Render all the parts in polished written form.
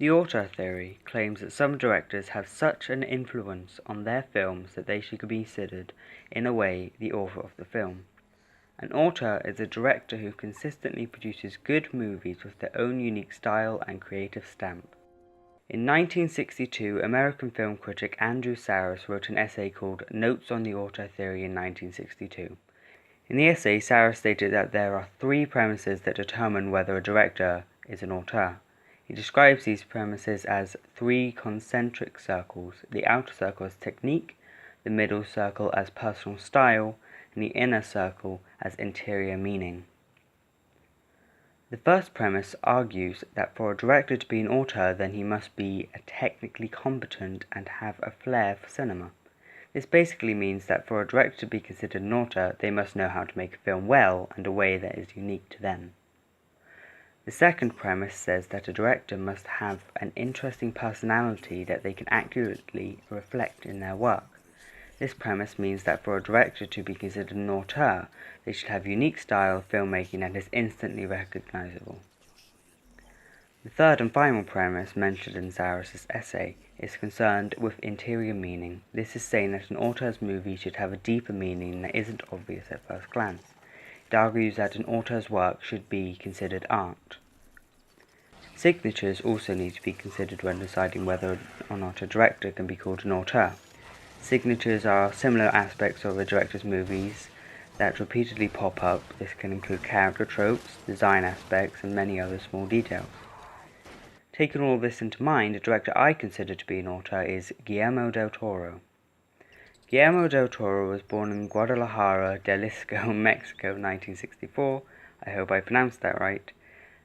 The auteur theory claims that some directors have such an influence on their films that they should be considered, in a way, the author of the film. An auteur is a director who consistently produces good movies with their own unique style and creative stamp. In 1962, American film critic Andrew Saros wrote an essay called Notes on the Auteur Theory in 1962. In the essay, Saros stated that there are three premises that determine whether a director is an auteur. He describes these premises as three concentric circles: the outer circle as technique, the middle circle as personal style, and the inner circle as interior meaning. The first premise argues that for a director to be an auteur, then he must be technically competent and have a flair for cinema. This basically means that for a director to be considered an auteur, they must know how to make a film well and a way that is unique to them. The second premise says that a director must have an interesting personality that they can accurately reflect in their work. This premise means that for a director to be considered an auteur, they should have a unique style of filmmaking that is instantly recognizable. The third and final premise mentioned in Saros' essay is concerned with interior meaning. This is saying that an auteur's movie should have a deeper meaning that isn't obvious at first glance. It argues that an auteur's work should be considered art. Signatures also need to be considered when deciding whether or not a director can be called an auteur. Signatures are similar aspects of a director's movies that repeatedly pop up. This can include character tropes, design aspects, and many other small details. Taking all this into mind, a director I consider to be an auteur is Guillermo del Toro. Guillermo del Toro was born in Guadalajara, Jalisco, Mexico, 1964. I hope I pronounced that right.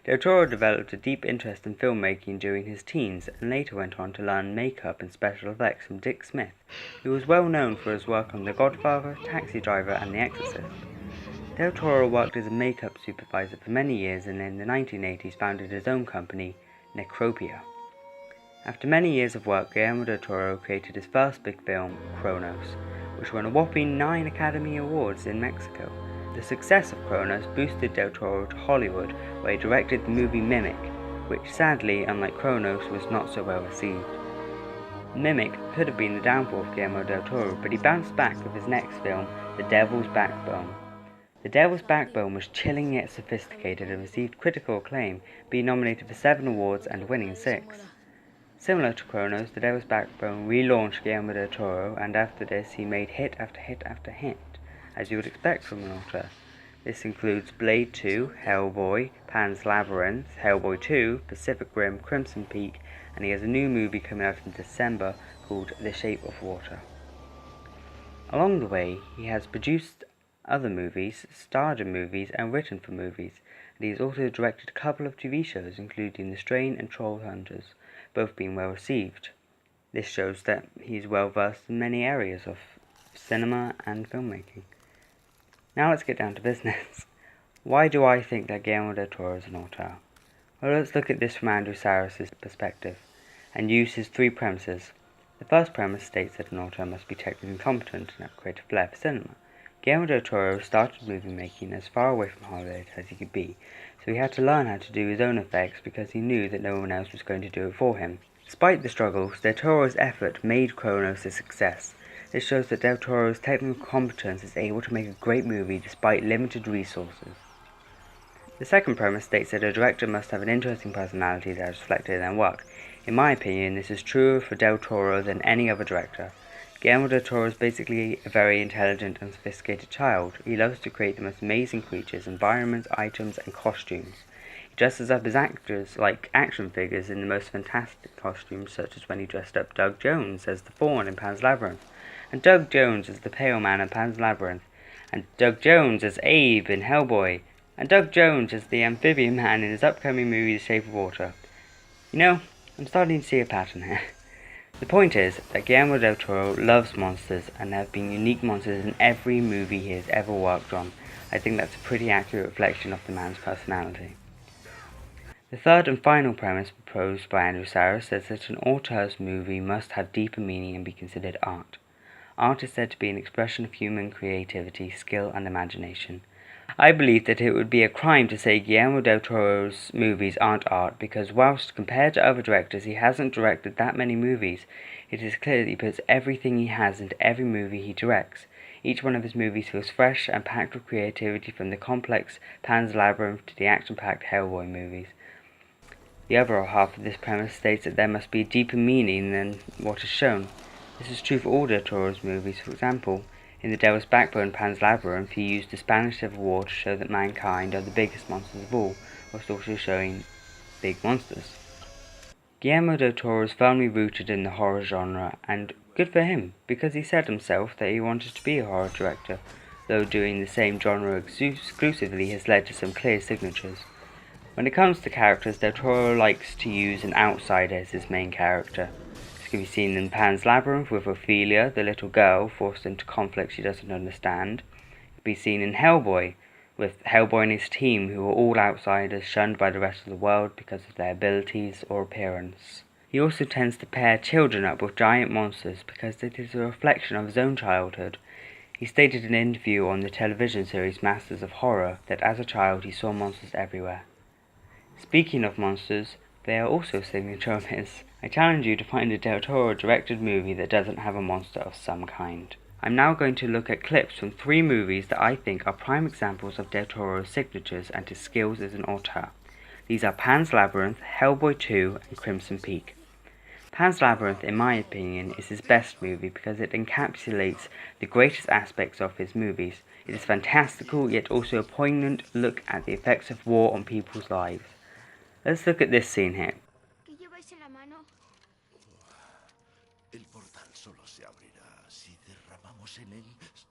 Del Toro developed a deep interest in filmmaking during his teens and later went on to learn makeup and special effects from Dick Smith, who was well known for his work on The Godfather, Taxi Driver, and The Exorcist. Del Toro worked as a makeup supervisor for many years and in the 1980s founded his own company, Necropia. After many years of work, Guillermo del Toro created his first big film, Cronos, which won a whopping 9 Academy Awards in Mexico. The success of Cronos boosted del Toro to Hollywood, where he directed the movie Mimic, which sadly, unlike Cronos, was not so well received. Mimic could have been the downfall of Guillermo del Toro, but he bounced back with his next film, The Devil's Backbone. The Devil's Backbone was chilling yet sophisticated and received critical acclaim, being nominated for 7 awards and winning 6. Similar to Cronos, The Devil's Backbone relaunched Guillermo del Toro, and after this he made hit after hit after hit, as you would expect from an auteur. This includes Blade 2, Hellboy, Pan's Labyrinth, Hellboy 2, Pacific Rim, Crimson Peak, and he has a new movie coming out in December called The Shape of Water. Along the way, he has produced other movies, starred in movies, and written for movies, and he has also directed a couple of TV shows, including The Strain and Troll Hunters, both being well received. This shows that he is well versed in many areas of cinema and filmmaking. Now let's get down to business. Why do I think that Guillermo del Toro is an auteur? Well, let's look at this from Andrew Saros' perspective, and use his 3 premises. The first premise states that an auteur must be technically competent and have creative flair for cinema. Guillermo del Toro started movie making as far away from Hollywood as he could be, so he had to learn how to do his own effects because he knew that no one else was going to do it for him. Despite the struggles, del Toro's effort made Cronos a success. This shows that del Toro's technical competence is able to make a great movie despite limited resources. The second premise states that a director must have an interesting personality that is reflected in their work. In my opinion, this is truer for del Toro than any other director. Guillermo del Toro is basically a very intelligent and sophisticated child. He loves to create the most amazing creatures, environments, items, and costumes. He dresses up his actors like action figures in the most fantastic costumes, such as when he dressed up Doug Jones as the Fawn in Pan's Labyrinth, and Doug Jones as the Pale Man in Pan's Labyrinth, and Doug Jones as Abe in Hellboy, and Doug Jones as the Amphibian Man in his upcoming movie The Shape of Water. You know, I'm starting to see a pattern here. The point is that Guillermo del Toro loves monsters, and there have been unique monsters in every movie he has ever worked on. I think that's a pretty accurate reflection of the man's personality. The third and final premise proposed by Andrew Saros says that an auteur's movie must have deeper meaning and be considered art. Art is said to be an expression of human creativity, skill, and imagination. I believe that it would be a crime to say Guillermo del Toro's movies aren't art, because whilst compared to other directors he hasn't directed that many movies, it is clear that he puts everything he has into every movie he directs. Each one of his movies feels fresh and packed with creativity, from the complex Pan's Labyrinth to the action-packed Hellboy movies. The other half of this premise states that there must be a deeper meaning than what is shown. This is true for all del Toro's movies. For example, in The Devil's Backbone Pan's Labyrinth, he used the Spanish Civil War to show that mankind are the biggest monsters of all, whilst also showing big monsters. Guillermo del Toro is firmly rooted in the horror genre, and good for him, because he said himself that he wanted to be a horror director, though doing the same genre exclusively has led to some clear signatures. When it comes to characters, del Toro likes to use an outsider as his main character. This can be seen in Pan's Labyrinth with Ophelia, the little girl forced into conflict she doesn't understand. It can be seen in Hellboy, with Hellboy and his team, who are all outsiders shunned by the rest of the world because of their abilities or appearance. He also tends to pair children up with giant monsters because it is a reflection of his own childhood. He stated in an interview on the television series Masters of Horror that as a child he saw monsters everywhere. Speaking of monsters, they are also signature of his. I challenge you to find a del Toro directed movie that doesn't have a monster of some kind. I'm now going to look at clips from 3 movies that I think are prime examples of del Toro's signatures and his skills as an auteur. These are Pan's Labyrinth, Hellboy 2, and Crimson Peak. Pan's Labyrinth, in my opinion, is his best movie because it encapsulates the greatest aspects of his movies. It is fantastical, yet also a poignant look at the effects of war on people's lives. Let's look at this scene here. El portal solo se abrirá si derramamos en él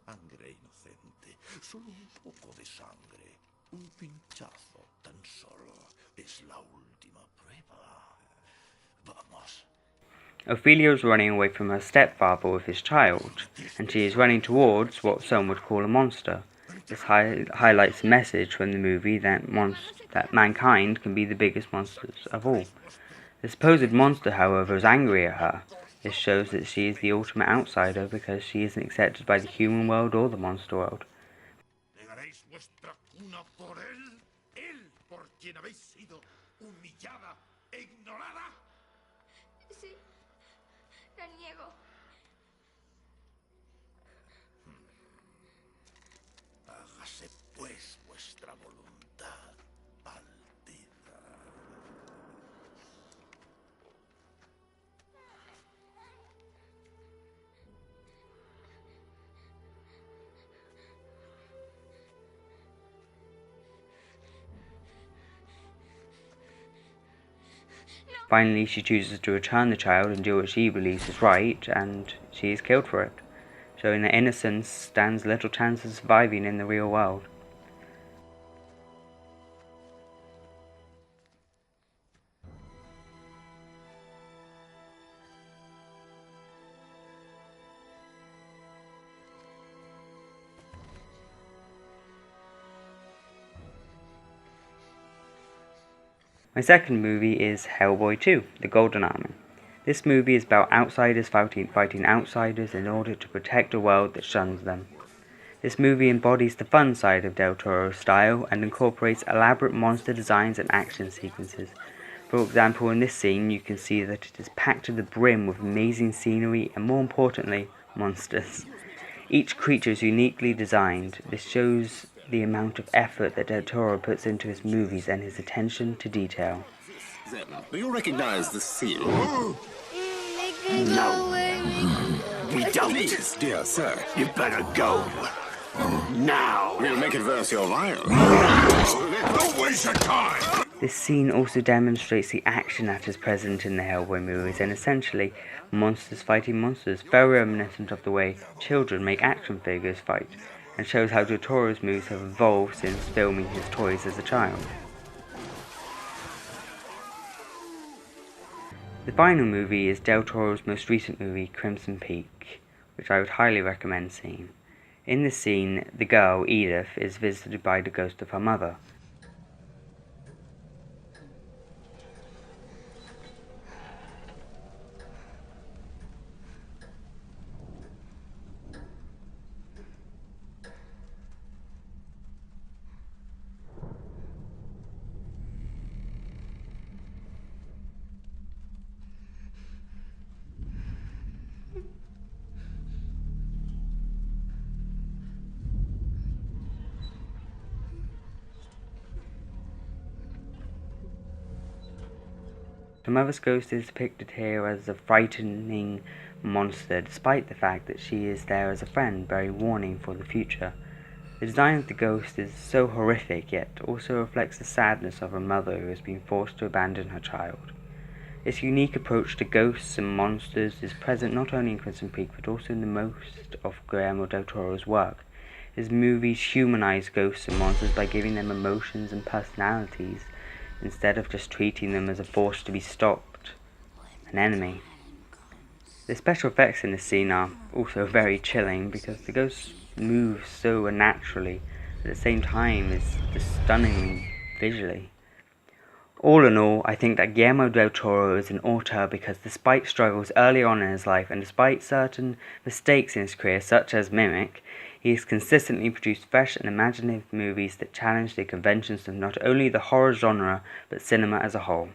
sangre inocente. Solo un poco de sangre. Un pinchazo tan solo. Es la última prueba. Vamos. Ophelia is running away from her stepfather with his child, and she is running towards what some would call a monster. This highlights the message from the movie that mankind can be the biggest monsters of all. The supposed monster, however, is angry at her. This shows that she is the ultimate outsider because she isn't accepted by the human world or the monster world. ¿Negaréis vuestra cuna por él? ¿Él por quien habéis sido humillada e ignorada? Sí, la niego. Hágase pues vuestra voluntad, Alteza. Finally, she chooses to return the child and do what she believes is right, and she is killed for it, showing that innocence stands little chance of surviving in the real world. My second movie is Hellboy 2, The Golden Army. This movie is about outsiders fighting outsiders in order to protect a world that shuns them. This movie embodies the fun side of del Toro's style and incorporates elaborate monster designs and action sequences. For example, in this scene you can see that it is packed to the brim with amazing scenery and, more importantly, monsters. Each creature is uniquely designed. This shows the amount of effort that del Toro puts into his movies and his attention to detail. Do you recognize the seal? They can go away. We don't. Please, dear sir. You better go. Now. We'll make it worth your while. Don't waste your time. This scene also demonstrates the action that is present in the Hellboy movies, and essentially monsters fighting monsters, very reminiscent of the way children make action figures fight, and shows how del Toro's movies have evolved since filming his toys as a child. The final movie is del Toro's most recent movie, Crimson Peak, which I would highly recommend seeing. In this scene, the girl, Edith, is visited by the ghost of her mother. Her mother's ghost is depicted here as a frightening monster, despite the fact that she is there as a friend, bearing warning for the future. The design of the ghost is so horrific, yet also reflects the sadness of a mother who has been forced to abandon her child. This unique approach to ghosts and monsters is present not only in Crimson Peak, but also in the most of Guillermo del Toro's work. His movies humanize ghosts and monsters by giving them emotions and personalities, instead of just treating them as a force to be stopped, an enemy. The special effects in this scene are also very chilling, because the ghost moves so unnaturally, at the same time is just stunningly visually. All in all, I think that Guillermo del Toro is an auteur because despite struggles early on in his life, and despite certain mistakes in his career such as Mimic, he has consistently produced fresh and imaginative movies that challenge the conventions of not only the horror genre, but cinema as a whole.